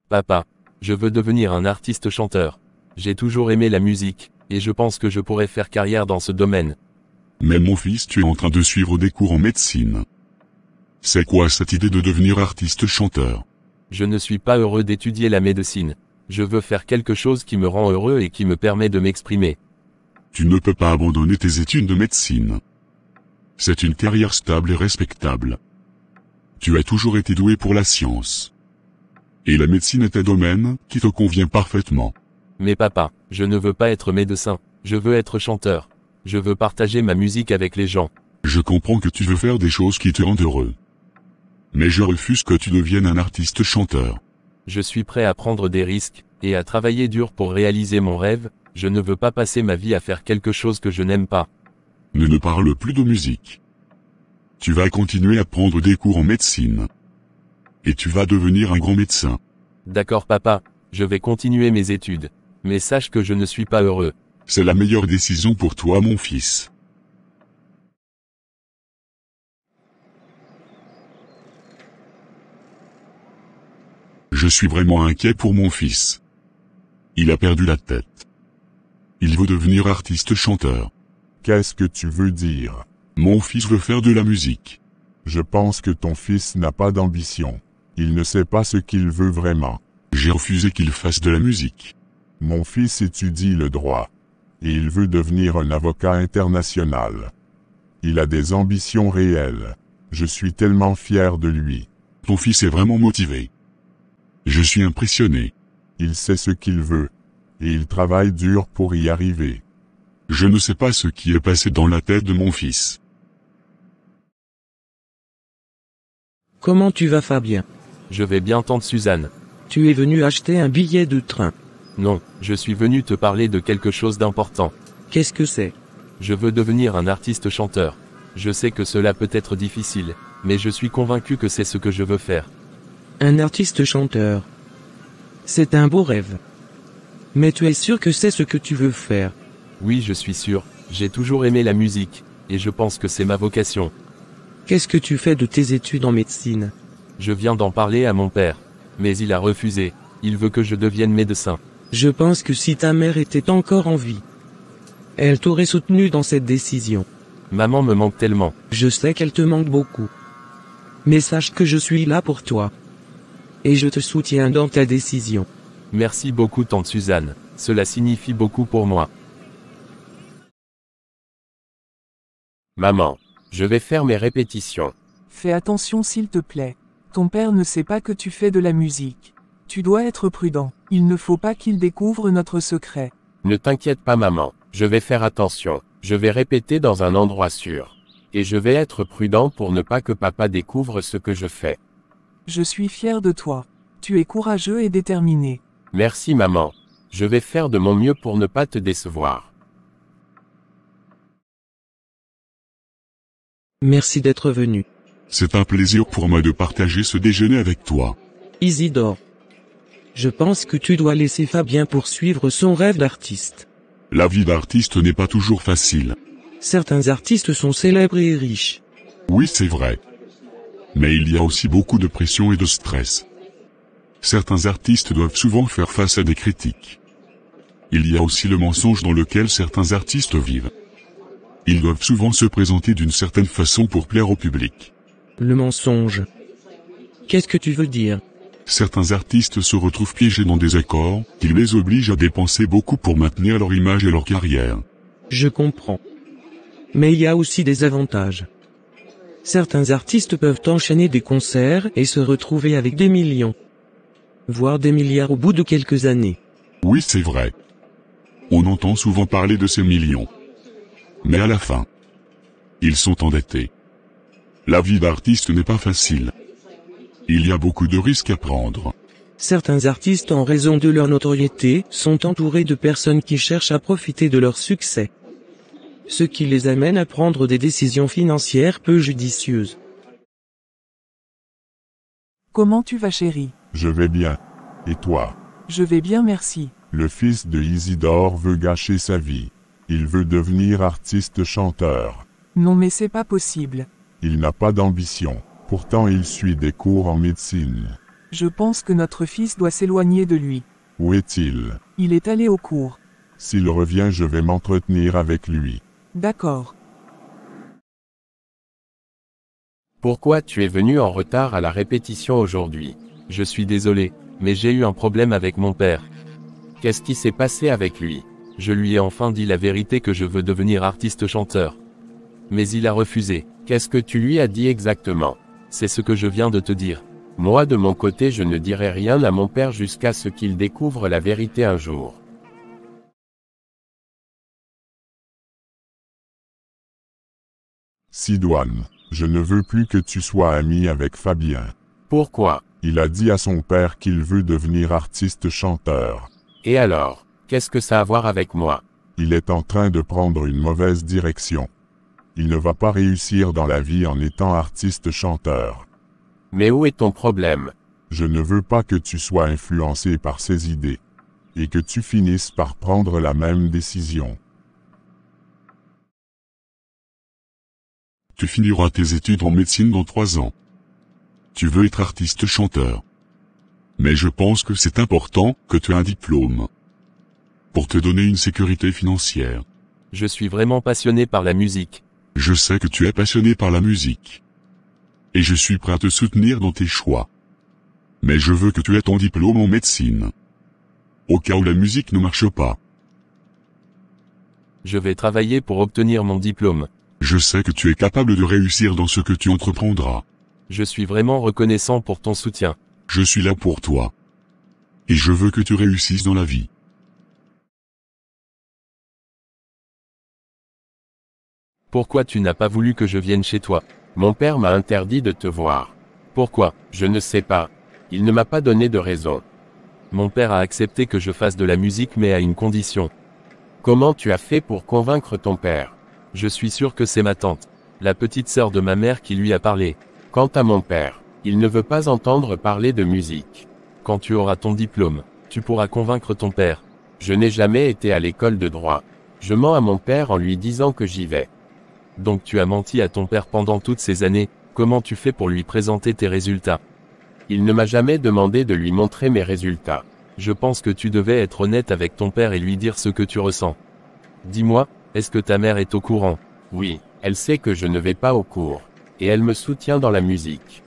Papa, je veux devenir un artiste chanteur. J'ai toujours aimé la musique, et je pense que je pourrais faire carrière dans ce domaine. Mais mon fils, tu es en train de suivre des cours en médecine. C'est quoi cette idée de devenir artiste chanteur? Je ne suis pas heureux d'étudier la médecine. Je veux faire quelque chose qui me rend heureux et qui me permet de m'exprimer. Tu ne peux pas abandonner tes études de médecine. C'est une carrière stable et respectable. Tu as toujours été doué pour la science. Et la médecine est un domaine qui te convient parfaitement. Mais papa, je ne veux pas être médecin, je veux être chanteur. Je veux partager ma musique avec les gens. Je comprends que tu veux faire des choses qui te rendent heureux. Mais je refuse que tu deviennes un artiste chanteur. Je suis prêt à prendre des risques, et à travailler dur pour réaliser mon rêve. Je ne veux pas passer ma vie à faire quelque chose que je n'aime pas. Ne parle plus de musique. Tu vas continuer à prendre des cours en médecine. Et tu vas devenir un grand médecin. D'accord papa, je vais continuer mes études. Mais sache que je ne suis pas heureux. C'est la meilleure décision pour toi, mon fils. Je suis vraiment inquiet pour mon fils. Il a perdu la tête. Il veut devenir artiste chanteur. Qu'est-ce que tu veux dire? Mon fils veut faire de la musique. Je pense que ton fils n'a pas d'ambition. Il ne sait pas ce qu'il veut vraiment. J'ai refusé qu'il fasse de la musique. Mon fils étudie le droit. Et il veut devenir un avocat international. Il a des ambitions réelles. Je suis tellement fier de lui. Ton fils est vraiment motivé. Je suis impressionné. Il sait ce qu'il veut. Et il travaille dur pour y arriver. Je ne sais pas ce qui est passé dans la tête de mon fils. Comment tu vas, Fabien? Je vais bien, tante Suzanne. Tu es venu acheter un billet de train. Non, je suis venu te parler de quelque chose d'important. Qu'est-ce que c'est? Je veux devenir un artiste chanteur. Je sais que cela peut être difficile, mais je suis convaincu que c'est ce que je veux faire. Un artiste chanteur. C'est un beau rêve. Mais tu es sûr que c'est ce que tu veux faire? Oui, je suis sûr. J'ai toujours aimé la musique, et je pense que c'est ma vocation. Qu'est-ce que tu fais de tes études en médecine? Je viens d'en parler à mon père. Mais il a refusé. Il veut que je devienne médecin. Je pense que si ta mère était encore en vie, elle t'aurait soutenu dans cette décision. Maman me manque tellement. Je sais qu'elle te manque beaucoup. Mais sache que je suis là pour toi. Et je te soutiens dans ta décision. Merci beaucoup tante Suzanne. Cela signifie beaucoup pour moi. Maman, je vais faire mes répétitions. Fais attention s'il te plaît. Ton père ne sait pas que tu fais de la musique. Tu dois être prudent. Il ne faut pas qu'il découvre notre secret. Ne t'inquiète pas maman, je vais faire attention. Je vais répéter dans un endroit sûr. Et je vais être prudent pour ne pas que papa découvre ce que je fais. Je suis fier de toi. Tu es courageux et déterminé. Merci maman. Je vais faire de mon mieux pour ne pas te décevoir. Merci d'être venu. C'est un plaisir pour moi de partager ce déjeuner avec toi. Isidore. Je pense que tu dois laisser Fabien poursuivre son rêve d'artiste. La vie d'artiste n'est pas toujours facile. Certains artistes sont célèbres et riches. Oui, c'est vrai. Mais il y a aussi beaucoup de pression et de stress. Certains artistes doivent souvent faire face à des critiques. Il y a aussi le mensonge dans lequel certains artistes vivent. Ils doivent souvent se présenter d'une certaine façon pour plaire au public. Le mensonge. Qu'est-ce que tu veux dire? Certains artistes se retrouvent piégés dans des accords qui les obligent à dépenser beaucoup pour maintenir leur image et leur carrière. Je comprends. Mais il y a aussi des avantages. Certains artistes peuvent enchaîner des concerts et se retrouver avec des millions, voire des milliards au bout de quelques années. Oui, c'est vrai. On entend souvent parler de ces millions. Mais à la fin, ils sont endettés. La vie d'artiste n'est pas facile. Il y a beaucoup de risques à prendre. Certains artistes, en raison de leur notoriété, sont entourés de personnes qui cherchent à profiter de leur succès, ce qui les amène à prendre des décisions financières peu judicieuses. Comment tu vas, chérie? Je vais bien. Et toi? Je vais bien, merci. Le fils de Isidore veut gâcher sa vie. Il veut devenir artiste chanteur. Non, mais c'est pas possible. Il n'a pas d'ambition. Pourtant il suit des cours en médecine. Je pense que notre fils doit s'éloigner de lui. Où est-il? Il est allé au cours. S'il revient, je vais m'entretenir avec lui. D'accord. Pourquoi tu es venu en retard à la répétition aujourd'hui? Je suis désolé, mais j'ai eu un problème avec mon père. Qu'est-ce qui s'est passé avec lui? Je lui ai enfin dit la vérité que je veux devenir artiste-chanteur. Mais il a refusé. Qu'est-ce que tu lui as dit exactement? C'est ce que je viens de te dire. Moi de mon côté je ne dirai rien à mon père jusqu'à ce qu'il découvre la vérité un jour. Sidoine, je ne veux plus que tu sois ami avec Fabien. Pourquoi? Il a dit à son père qu'il veut devenir artiste-chanteur. Et alors, qu'est-ce que ça a à voir avec moi? Il est en train de prendre une mauvaise direction. Il ne va pas réussir dans la vie en étant artiste-chanteur. Mais où est ton problème? Je ne veux pas que tu sois influencé par ses idées. Et que tu finisses par prendre la même décision. Tu finiras tes études en médecine dans 3 ans. Tu veux être artiste-chanteur. Mais je pense que c'est important que tu aies un diplôme. Pour te donner une sécurité financière. Je suis vraiment passionné par la musique. Je sais que tu es passionné par la musique. Et je suis prêt à te soutenir dans tes choix. Mais je veux que tu aies ton diplôme en médecine. Au cas où la musique ne marche pas. Je vais travailler pour obtenir mon diplôme. Je sais que tu es capable de réussir dans ce que tu entreprendras. Je suis vraiment reconnaissant pour ton soutien. Je suis là pour toi. Et je veux que tu réussisses dans la vie. Pourquoi tu n'as pas voulu que je vienne chez toi? Mon père m'a interdit de te voir. Pourquoi? Je ne sais pas. Il ne m'a pas donné de raison. Mon père a accepté que je fasse de la musique mais à une condition. Comment tu as fait pour convaincre ton père? Je suis sûr que c'est ma tante, la petite sœur de ma mère qui lui a parlé. Quant à mon père, il ne veut pas entendre parler de musique. Quand tu auras ton diplôme, tu pourras convaincre ton père. Je n'ai jamais été à l'école de droit. Je mens à mon père en lui disant que j'y vais. Donc tu as menti à ton père pendant toutes ces années, comment tu fais pour lui présenter tes résultats? Il ne m'a jamais demandé de lui montrer mes résultats. Je pense que tu devais être honnête avec ton père et lui dire ce que tu ressens. Dis-moi, est-ce que ta mère est au courant? Oui, elle sait que je ne vais pas au cours. Et elle me soutient dans la musique.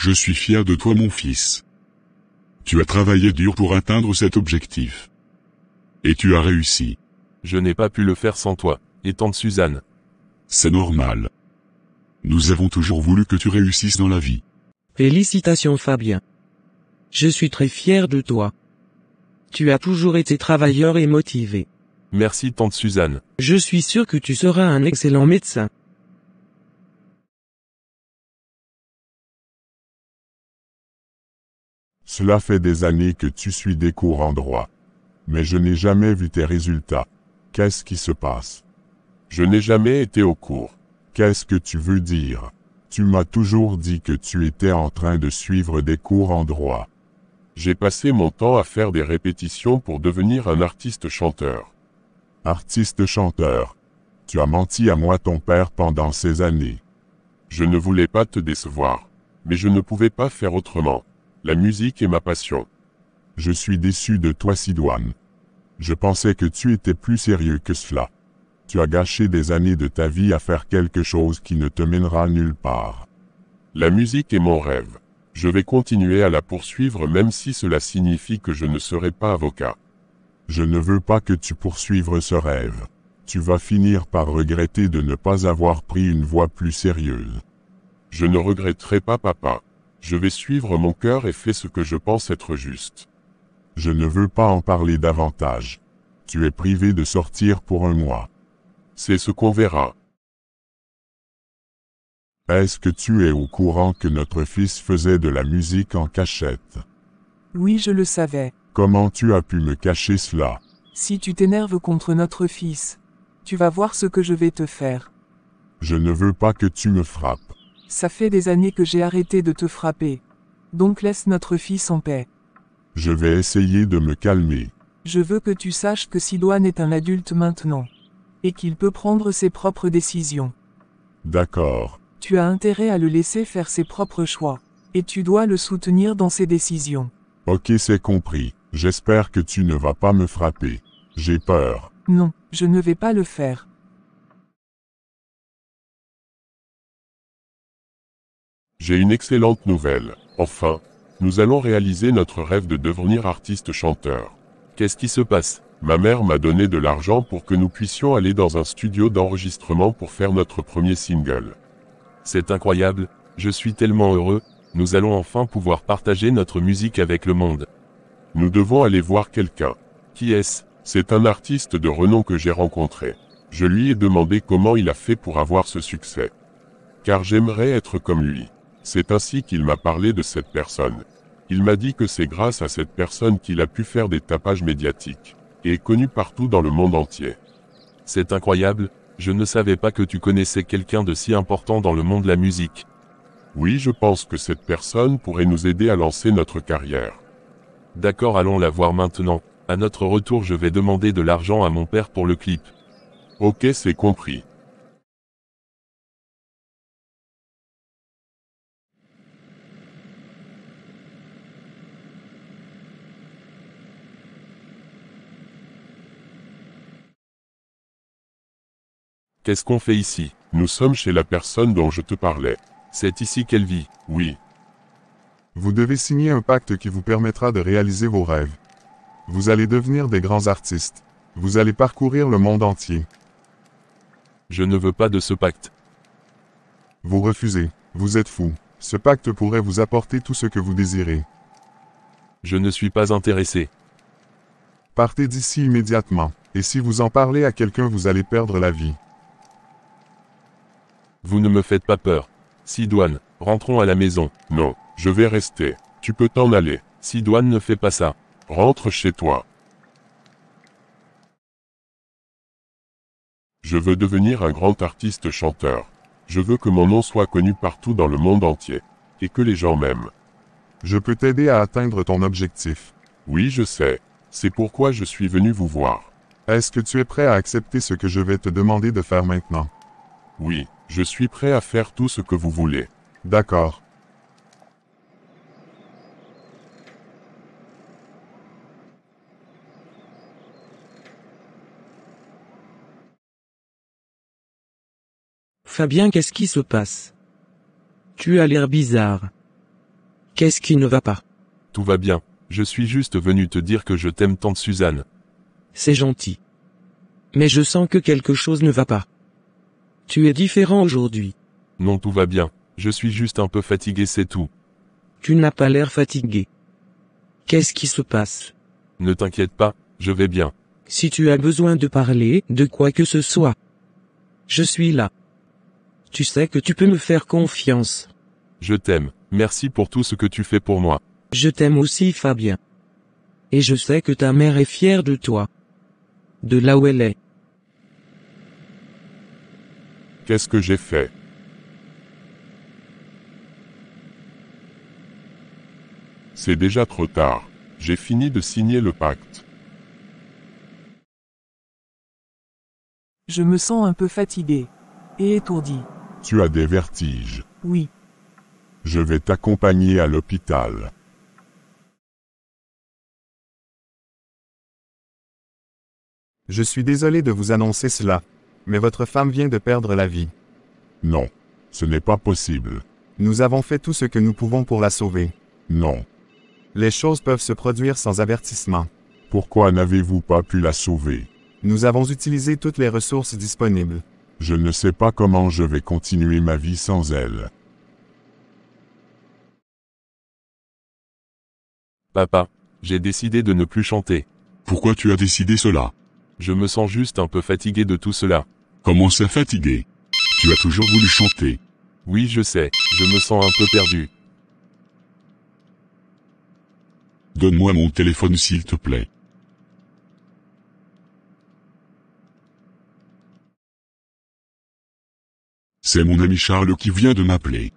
Je suis fier de toi mon fils. Tu as travaillé dur pour atteindre cet objectif. Et tu as réussi. Je n'ai pas pu le faire sans toi, et tante Suzanne. C'est normal. Nous avons toujours voulu que tu réussisses dans la vie. Félicitations Fabien. Je suis très fier de toi. Tu as toujours été travailleur et motivé. Merci tante Suzanne. Je suis sûr que tu seras un excellent médecin. Cela fait des années que tu suis des cours en droit. Mais je n'ai jamais vu tes résultats. Qu'est-ce qui se passe? Je n'ai jamais été au cours. Qu'est-ce que tu veux dire? Tu m'as toujours dit que tu étais en train de suivre des cours en droit. J'ai passé mon temps à faire des répétitions pour devenir un artiste-chanteur. Artiste-chanteur. Tu as menti à moi ton père pendant ces années. Je ne voulais pas te décevoir. Mais je ne pouvais pas faire autrement. La musique est ma passion. Je suis déçu de toi Sidoine. Je pensais que tu étais plus sérieux que cela. Tu as gâché des années de ta vie à faire quelque chose qui ne te mènera nulle part. La musique est mon rêve. Je vais continuer à la poursuivre même si cela signifie que je ne serai pas avocat. Je ne veux pas que tu poursuives ce rêve. Tu vas finir par regretter de ne pas avoir pris une voie plus sérieuse. Je ne regretterai pas papa. Je vais suivre mon cœur et faire ce que je pense être juste. Je ne veux pas en parler davantage. Tu es privé de sortir pour un mois. C'est ce qu'on verra. Est-ce que tu es au courant que notre fils faisait de la musique en cachette? Oui, je le savais. Comment tu as pu me cacher cela? Si tu t'énerves contre notre fils, tu vas voir ce que je vais te faire. Je ne veux pas que tu me frappes. Ça fait des années que j'ai arrêté de te frapper. Donc laisse notre fils en paix. Je vais essayer de me calmer. Je veux que tu saches que Sidoine est un adulte maintenant. Et qu'il peut prendre ses propres décisions. D'accord. Tu as intérêt à le laisser faire ses propres choix. Et tu dois le soutenir dans ses décisions. Ok, c'est compris. J'espère que tu ne vas pas me frapper. J'ai peur. Non, je ne vais pas le faire. J'ai une excellente nouvelle. Enfin, nous allons réaliser notre rêve de devenir artiste-chanteur. Qu'est-ce qui se passe? Ma mère m'a donné de l'argent pour que nous puissions aller dans un studio d'enregistrement pour faire notre premier single. C'est incroyable, je suis tellement heureux, nous allons enfin pouvoir partager notre musique avec le monde. Nous devons aller voir quelqu'un. Qui est-ce? C'est un artiste de renom que j'ai rencontré. Je lui ai demandé comment il a fait pour avoir ce succès. Car j'aimerais être comme lui. C'est ainsi qu'il m'a parlé de cette personne. Il m'a dit que c'est grâce à cette personne qu'il a pu faire des tapages médiatiques, et est connu partout dans le monde entier. C'est incroyable, je ne savais pas que tu connaissais quelqu'un de si important dans le monde de la musique. Oui, je pense que cette personne pourrait nous aider à lancer notre carrière. D'accord, allons la voir maintenant. À notre retour, je vais demander de l'argent à mon père pour le clip. Ok, c'est compris. Qu'est-ce qu'on fait ici? Nous sommes chez la personne dont je te parlais. C'est ici qu'elle vit. Oui. Vous devez signer un pacte qui vous permettra de réaliser vos rêves. Vous allez devenir des grands artistes. Vous allez parcourir le monde entier. Je ne veux pas de ce pacte. Vous refusez. Vous êtes fou. Ce pacte pourrait vous apporter tout ce que vous désirez. Je ne suis pas intéressé. Partez d'ici immédiatement. Et si vous en parlez à quelqu'un, vous allez perdre la vie. Vous ne me faites pas peur. Sidoine, rentrons à la maison. Non, je vais rester. Tu peux t'en aller. Sidoine ne fait pas ça. Rentre chez toi. Je veux devenir un grand artiste chanteur. Je veux que mon nom soit connu partout dans le monde entier. Et que les gens m'aiment. Je peux t'aider à atteindre ton objectif. Oui, je sais. C'est pourquoi je suis venu vous voir. Est-ce que tu es prêt à accepter ce que je vais te demander de faire maintenant? Oui, je suis prêt à faire tout ce que vous voulez. D'accord. Fabien, qu'est-ce qui se passe? Tu as l'air bizarre. Qu'est-ce qui ne va pas? Tout va bien. Je suis juste venu te dire que je t'aime tant, Suzanne. C'est gentil. Mais je sens que quelque chose ne va pas. Tu es différent aujourd'hui. Non, tout va bien. Je suis juste un peu fatigué, c'est tout. Tu n'as pas l'air fatigué. Qu'est-ce qui se passe? Ne t'inquiète pas, je vais bien. Si tu as besoin de parler de quoi que ce soit, je suis là. Tu sais que tu peux me faire confiance. Je t'aime. Merci pour tout ce que tu fais pour moi. Je t'aime aussi, Fabien. Et je sais que ta mère est fière de toi. De là où elle est. Qu'est-ce que j'ai fait? C'est déjà trop tard. J'ai fini de signer le pacte. Je me sens un peu fatigué. Et étourdi. Tu as des vertiges. Oui. Je vais t'accompagner à l'hôpital. Je suis désolé de vous annoncer cela, mais votre femme vient de perdre la vie. Non. Ce n'est pas possible. Nous avons fait tout ce que nous pouvons pour la sauver. Non. Les choses peuvent se produire sans avertissement. Pourquoi n'avez-vous pas pu la sauver? Nous avons utilisé toutes les ressources disponibles. Je ne sais pas comment je vais continuer ma vie sans elle. Papa, j'ai décidé de ne plus chanter. Pourquoi tu as décidé cela? Je me sens juste un peu fatigué de tout cela. Comment ça fatigué? Tu as toujours voulu chanter. Oui, je sais, je me sens un peu perdu. Donne-moi mon téléphone s'il te plaît. C'est mon ami Charles qui vient de m'appeler.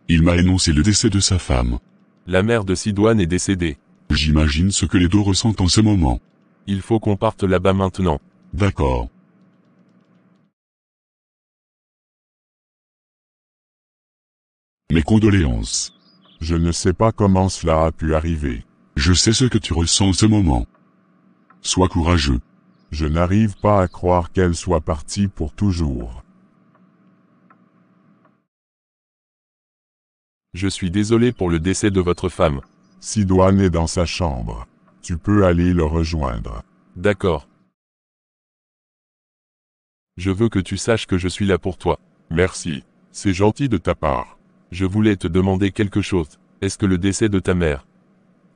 Il m'a annoncé le décès de sa femme. La mère de Sidoine est décédée. J'imagine ce que les deux ressentent en ce moment. Il faut qu'on parte là-bas maintenant. D'accord. Mes condoléances. Je ne sais pas comment cela a pu arriver. Je sais ce que tu ressens en ce moment. Sois courageux. Je n'arrive pas à croire qu'elle soit partie pour toujours. Je suis désolé pour le décès de votre femme. Sidoine est dans sa chambre. Tu peux aller le rejoindre. D'accord. Je veux que tu saches que je suis là pour toi. Merci. C'est gentil de ta part. Je voulais te demander quelque chose. Est-ce que le décès de ta mère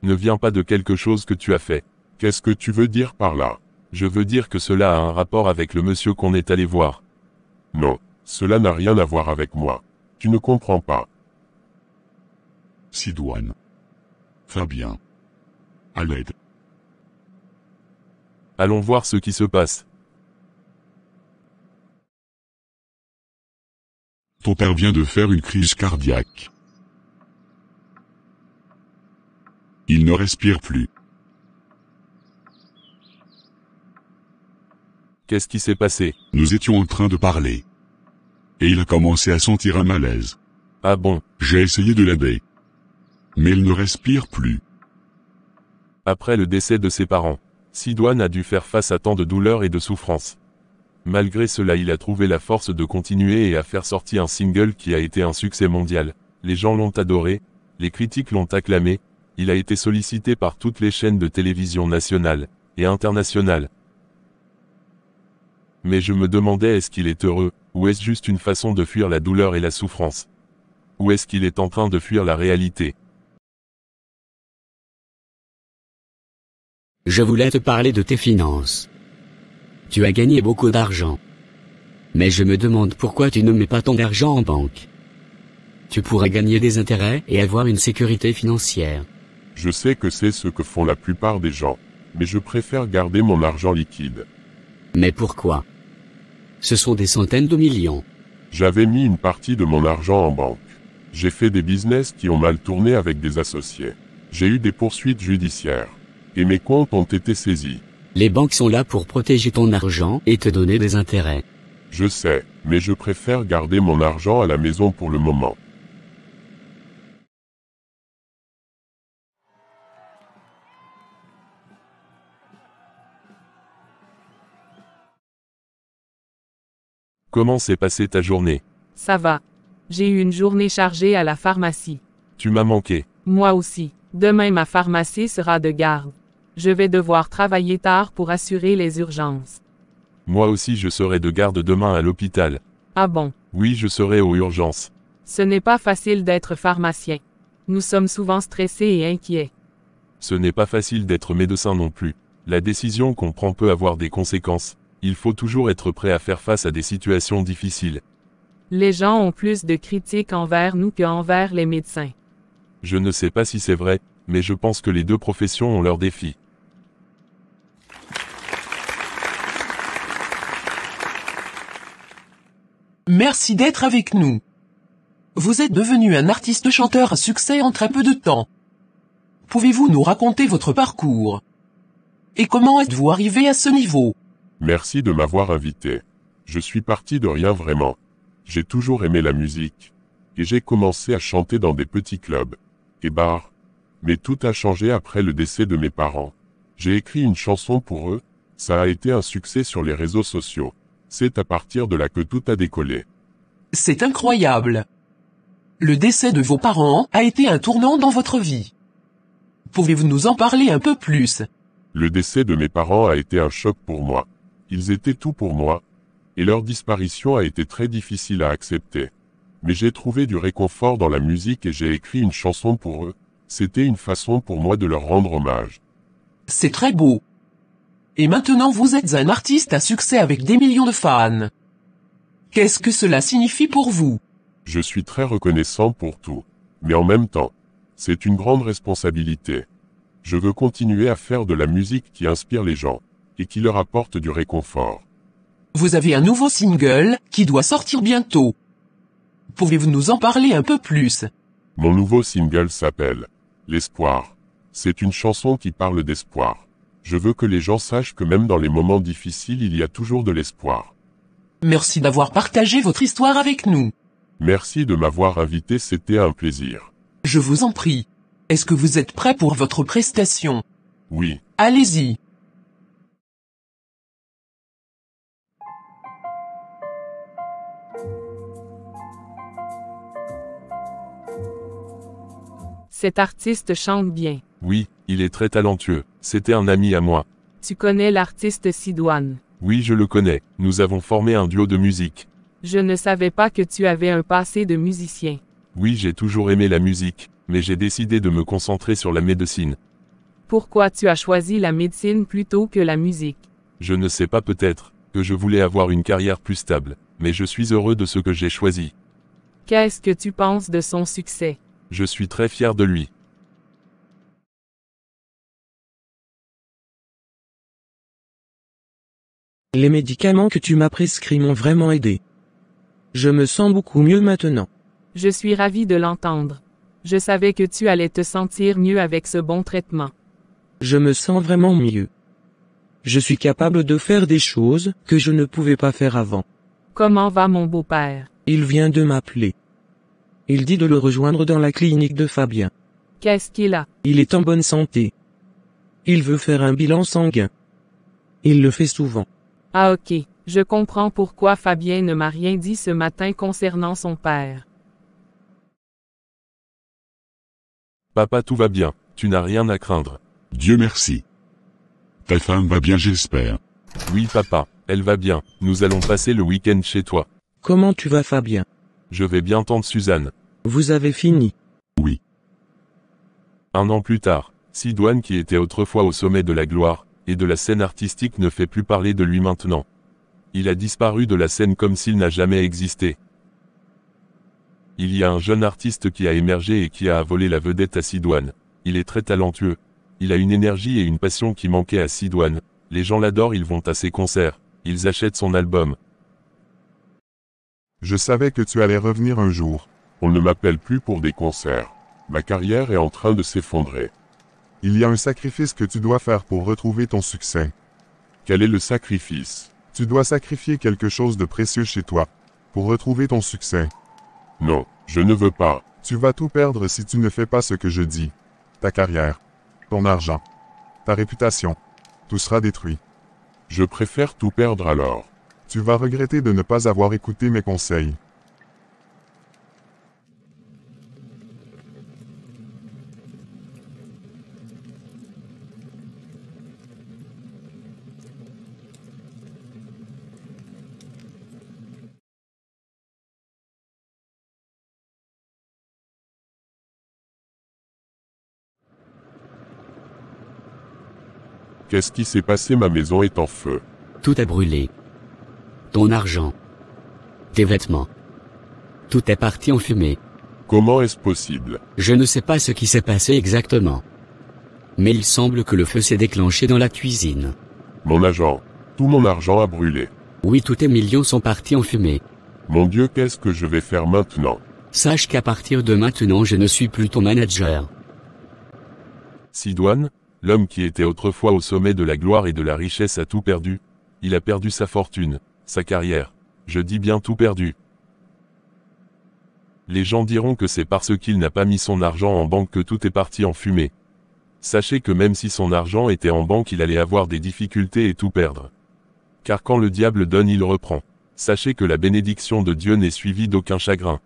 ne vient pas de quelque chose que tu as fait? Qu'est-ce que tu veux dire par là? Je veux dire que cela a un rapport avec le monsieur qu'on est allé voir. Non, cela n'a rien à voir avec moi. Tu ne comprends pas. Sidoine. Fabien. À l'aide. Allons voir ce qui se passe. Ton père vient de faire une crise cardiaque. Il ne respire plus. Qu'est-ce qui s'est passé? Nous étions en train de parler. Et il a commencé à sentir un malaise. Ah bon? J'ai essayé de l'aider. Mais il ne respire plus. Après le décès de ses parents, Sidoine a dû faire face à tant de douleurs et de souffrances. Malgré cela, il a trouvé la force de continuer et a fait sortir un single qui a été un succès mondial. Les gens l'ont adoré, les critiques l'ont acclamé, il a été sollicité par toutes les chaînes de télévision nationales et internationales. Mais je me demandais, est-ce qu'il est heureux, ou est-ce juste une façon de fuir la douleur et la souffrance? Ou est-ce qu'il est en train de fuir la réalité? Je voulais te parler de tes finances. Tu as gagné beaucoup d'argent. Mais je me demande pourquoi tu ne mets pas ton argent en banque. Tu pourrais gagner des intérêts et avoir une sécurité financière. Je sais que c'est ce que font la plupart des gens, mais je préfère garder mon argent liquide. Mais pourquoi? Ce sont des centaines de millions. J'avais mis une partie de mon argent en banque. J'ai fait des business qui ont mal tourné avec des associés. J'ai eu des poursuites judiciaires. Et mes comptes ont été saisis. Les banques sont là pour protéger ton argent et te donner des intérêts. Je sais, mais je préfère garder mon argent à la maison pour le moment. Comment s'est passée ta journée? Ça va. J'ai eu une journée chargée à la pharmacie. Tu m'as manqué. Moi aussi. Demain ma pharmacie sera de garde. Je vais devoir travailler tard pour assurer les urgences. Moi aussi je serai de garde demain à l'hôpital. Ah bon? Oui, je serai aux urgences. Ce n'est pas facile d'être pharmacien. Nous sommes souvent stressés et inquiets. Ce n'est pas facile d'être médecin non plus. La décision qu'on prend peut avoir des conséquences. Il faut toujours être prêt à faire face à des situations difficiles. Les gens ont plus de critiques envers nous qu'envers les médecins. Je ne sais pas si c'est vrai, mais je pense que les deux professions ont leurs défis. Merci d'être avec nous. Vous êtes devenu un artiste chanteur à succès en très peu de temps. Pouvez-vous nous raconter votre parcours? Et comment êtes-vous arrivé à ce niveau? Merci de m'avoir invité. Je suis parti de rien vraiment. J'ai toujours aimé la musique. Et j'ai commencé à chanter dans des petits clubs et bars. Mais tout a changé après le décès de mes parents. J'ai écrit une chanson pour eux, ça a été un succès sur les réseaux sociaux. C'est à partir de là que tout a décollé. C'est incroyable. Le décès de vos parents a été un tournant dans votre vie. Pouvez-vous nous en parler un peu plus? Le décès de mes parents a été un choc pour moi. Ils étaient tout pour moi. Et leur disparition a été très difficile à accepter. Mais j'ai trouvé du réconfort dans la musique et j'ai écrit une chanson pour eux. C'était une façon pour moi de leur rendre hommage. C'est très beau. Et maintenant vous êtes un artiste à succès avec des millions de fans. Qu'est-ce que cela signifie pour vous? Je suis très reconnaissant pour tout. Mais en même temps, c'est une grande responsabilité. Je veux continuer à faire de la musique qui inspire les gens, et qui leur apporte du réconfort. Vous avez un nouveau single, qui doit sortir bientôt. Pouvez-vous nous en parler un peu plus? Mon nouveau single s'appelle « L'espoir ». C'est une chanson qui parle d'espoir. Je veux que les gens sachent que même dans les moments difficiles il y a toujours de l'espoir. Merci d'avoir partagé votre histoire avec nous. Merci de m'avoir invité, c'était un plaisir. Je vous en prie. Est-ce que vous êtes prêt pour votre prestation? Oui. Allez-y. Cet artiste chante bien. Oui, il est très talentueux. C'était un ami à moi. Tu connais l'artiste Sidoine? Oui, je le connais. Nous avons formé un duo de musique. Je ne savais pas que tu avais un passé de musicien. Oui, j'ai toujours aimé la musique, mais j'ai décidé de me concentrer sur la médecine. Pourquoi tu as choisi la médecine plutôt que la musique? Je ne sais pas, peut-être que je voulais avoir une carrière plus stable, mais je suis heureux de ce que j'ai choisi. Qu'est-ce que tu penses de son succès? Je suis très fier de lui. Les médicaments que tu m'as prescrits m'ont vraiment aidé. Je me sens beaucoup mieux maintenant. Je suis ravi de l'entendre. Je savais que tu allais te sentir mieux avec ce bon traitement. Je me sens vraiment mieux. Je suis capable de faire des choses que je ne pouvais pas faire avant. Comment va mon beau-père? Il vient de m'appeler. Il dit de le rejoindre dans la clinique de Fabien. Qu'est-ce qu'il a? Il est en bonne santé. Il veut faire un bilan sanguin. Il le fait souvent. Ah ok, je comprends pourquoi Fabien ne m'a rien dit ce matin concernant son père. Papa, tout va bien, tu n'as rien à craindre. Dieu merci. Ta femme va bien, j'espère. Oui papa, elle va bien, nous allons passer le week-end chez toi. Comment tu vas, Fabien? Je vais bien, tante Suzanne. Vous avez fini? Oui. 1 an plus tard, Sidoine, qui était autrefois au sommet de la gloire et de la scène artistique, ne fait plus parler de lui maintenant. Il a disparu de la scène comme s'il n'a jamais existé. Il y a un jeune artiste qui a émergé et qui a volé la vedette à Sidoine. Il est très talentueux. Il a une énergie et une passion qui manquaient à Sidoine. Les gens l'adorent, ils vont à ses concerts. Ils achètent son album. Je savais que tu allais revenir un jour. On ne m'appelle plus pour des concerts. Ma carrière est en train de s'effondrer. Il y a un sacrifice que tu dois faire pour retrouver ton succès. Quel est le sacrifice? Tu dois sacrifier quelque chose de précieux chez toi, pour retrouver ton succès. Non, je ne veux pas. Tu vas tout perdre si tu ne fais pas ce que je dis. Ta carrière, ton argent, ta réputation, tout sera détruit. Je préfère tout perdre alors. Tu vas regretter de ne pas avoir écouté mes conseils. Qu'est-ce qui s'est passé? Ma maison est en feu. Tout a brûlé. Ton argent. Tes vêtements. Tout est parti en fumée. Comment est-ce possible? Je ne sais pas ce qui s'est passé exactement. Mais il semble que le feu s'est déclenché dans la cuisine. Mon agent. Tout mon argent a brûlé. Oui, tous tes millions sont partis en fumée. Mon Dieu, qu'est-ce que je vais faire maintenant? Sache qu'à partir de maintenant je ne suis plus ton manager. Sidoine, l'homme qui était autrefois au sommet de la gloire et de la richesse, a tout perdu. Il a perdu sa fortune, sa carrière. Je dis bien tout perdu. Les gens diront que c'est parce qu'il n'a pas mis son argent en banque que tout est parti en fumée. Sachez que même si son argent était en banque, il allait avoir des difficultés et tout perdre. Car quand le diable donne, il reprend. Sachez que la bénédiction de Dieu n'est suivie d'aucun chagrin.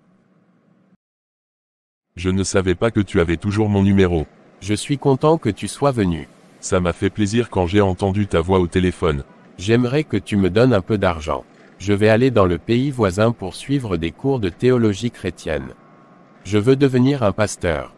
Je ne savais pas que tu avais toujours mon numéro. Je suis content que tu sois venu. Ça m'a fait plaisir quand j'ai entendu ta voix au téléphone. J'aimerais que tu me donnes un peu d'argent. Je vais aller dans le pays voisin pour suivre des cours de théologie chrétienne. Je veux devenir un pasteur.